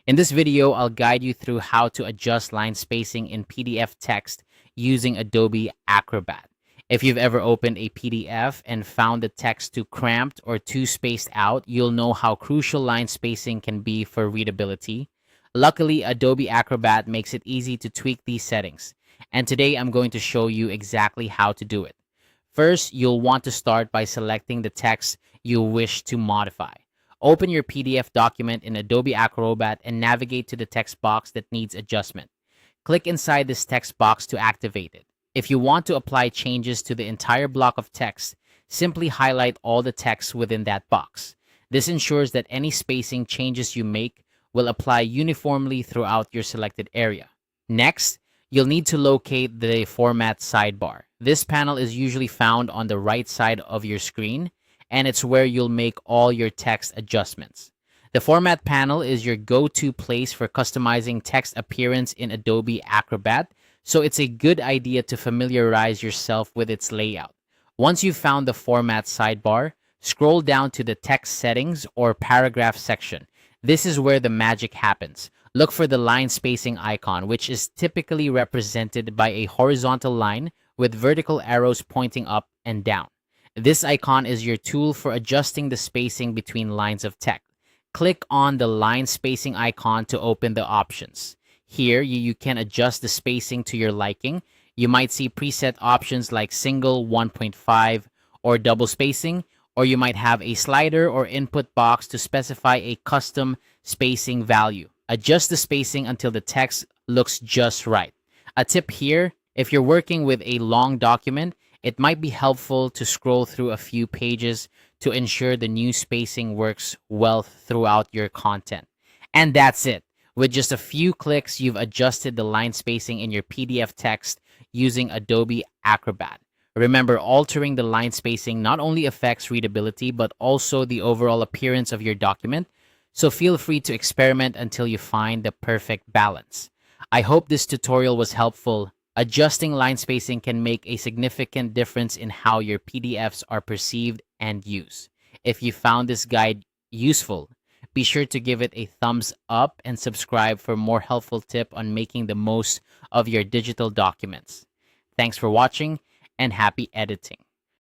In this video, I'll guide you through how to adjust line spacing in PDF text using Adobe Acrobat. If you've ever opened a PDF and found the text too cramped or too spaced out, you'll know how crucial line spacing can be for readability. Luckily, Adobe Acrobat makes it easy to tweak these settings, and today I'm going to show you exactly how to do it. First, you'll want to start by selecting the text you wish to modify. Open your PDF document in Adobe Acrobat and navigate to the text box that needs adjustment. Click inside this text box to activate it. If you want to apply changes to the entire block of text, simply highlight all the text within that box. This ensures that any spacing changes you make will apply uniformly throughout your selected area. Next, you'll need to locate the Format sidebar. This panel is usually found on the right side of your screen, and it's where you'll make all your text adjustments. The Format panel is your go-to place for customizing text appearance in Adobe Acrobat, so it's a good idea to familiarize yourself with its layout. Once you've found the Format sidebar, scroll down to the Text Settings or Paragraph section. This is where the magic happens. Look for the line spacing icon, which is typically represented by a horizontal line with vertical arrows pointing up and down. This icon is your tool for adjusting the spacing between lines of text. Click on the line spacing icon to open the options. Here, you can adjust the spacing to your liking. You might see preset options like single, 1.5, or double spacing, or you might have a slider or input box to specify a custom spacing value. Adjust the spacing until the text looks just right. A tip here, if you're working with a long document, it might be helpful to scroll through a few pages to ensure the new spacing works well throughout your content. And that's it. With just a few clicks, you've adjusted the line spacing in your PDF text using Adobe Acrobat. Remember, altering the line spacing not only affects readability, but also the overall appearance of your document, so feel free to experiment until you find the perfect balance. I hope this tutorial was helpful. Adjusting line spacing can make a significant difference in how your PDFs are perceived and used. If you found this guide useful, be sure to give it a thumbs up and subscribe for more helpful tips on making the most of your digital documents. Thanks for watching and happy editing.